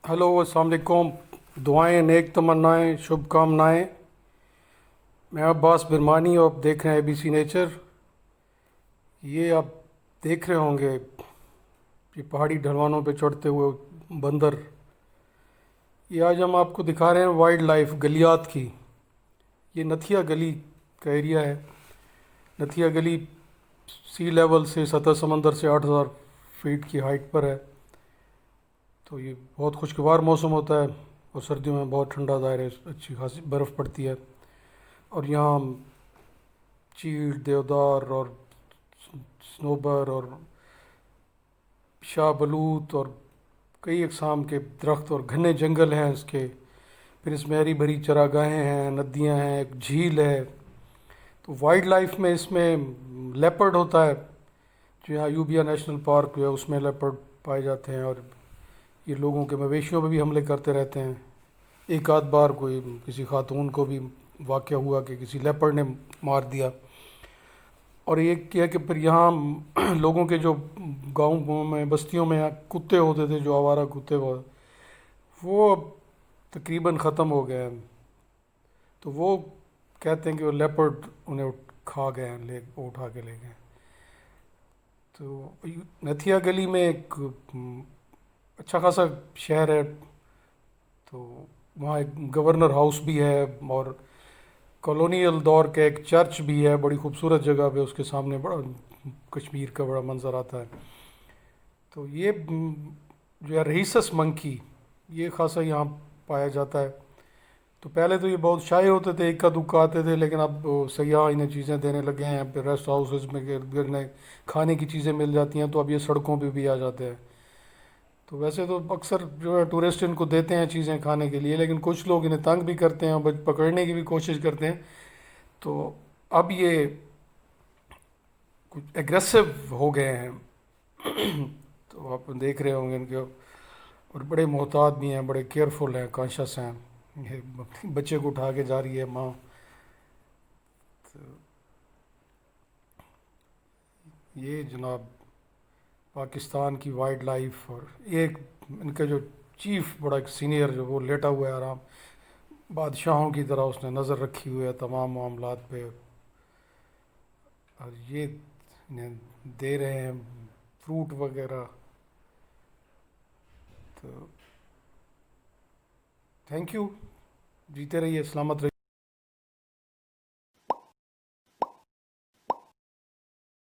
Hello अस्सलाम वालेकुम। दुआएं, नेक तमन्नाएं, शुभकामनाएं। मैं अब्बास बिरमानी और आप देख रहे हैं एबीसी नेचर। ये आप देख रहे होंगे ये पहाड़ी ढलवानों पे चढ़ते हुए बंदर। ये आज हम आपको दिखा रहे हैं वाइल्ड लाइफ गलियात की। ये नथिया गली का एरिया है। नथिया गली सी लेवल से सतह समंदर से 8,000 फीट की हाइट पर है। तो ये बहुत खुशगवार मौसम होता है और सर्दियों में बहुत ठंडा दायरे अच्छी खासी बर्फ़ पड़ती है। और यहाँ चीड़, देवदार और स्नोबर और शाह बलूत और कई अकसाम के दरख्त और घने जंगल हैं इसके। फिर इसमें हरी भरी चरागाहें हैं, नदियाँ हैं, एक झील है। तो वाइल्ड लाइफ में इसमें लेपर्ड होता है, जो यहाँ यूबिया नेशनल पार्क जो है उसमें लेपर्ड पाए जाते हैं। और ये लोगों के मवेशियों पे भी हमले करते रहते हैं। एक आध बार कोई किसी खातून को भी वाक़या हुआ कि किसी लेपर्ड ने मार दिया। और एक क्या है कि फिर यहाँ लोगों के जो गाँव में बस्तियों में कुत्ते होते थे, जो आवारा कुत्ते वो अब तकरीबन ख़त्म हो गए हैं। तो वो कहते हैं कि वो लेपर्ड उन्हें खा गए हैं, ले उठा के ले गए। तो नथिया गली में एक अच्छा खासा शहर है। तो वहाँ एक गवर्नर हाउस भी है और कॉलोनियल दौर का एक चर्च भी है, बड़ी खूबसूरत जगह पे। उसके सामने बड़ा कश्मीर का बड़ा मंजर आता है। तो ये जो है रहीसस मंकी, ये खासा यहाँ पाया जाता है। तो पहले तो ये बहुत शाये होते थे, इक्का दुक्का आते थे, लेकिन अब सयाह इन्हें चीज़ें देने लगे हैं। फिर रेस्ट हाउसेज में गिरने खाने की चीज़ें मिल जाती हैं, तो अब ये सड़कों पे भी आ जाते हैं। तो वैसे तो अक्सर जो है टूरिस्ट इनको देते हैं चीज़ें खाने के लिए, लेकिन कुछ लोग इन्हें तंग भी करते हैं, पकड़ने की भी कोशिश करते हैं। तो अब ये कुछ एग्रेसिव हो गए हैं। तो आप देख रहे होंगे इनके। और बड़े मोहतात भी हैं, बड़े केयरफुल हैं, कॉन्शियस हैं। ये बच्चे को उठा के जा रही है माँ। तो ये जनाब पाकिस्तान की वाइल्ड लाइफ। और एक इनका जो चीफ बड़ा एक सीनियर जो वो लेटा हुआ है आराम, बादशाहों की तरह उसने नज़र रखी हुई है तमाम मामलात पे। और ये इन्हें दे रहे हैं फ्रूट वगैरह। तो थैंक यू। जीते रहिए, सलामत रहिए।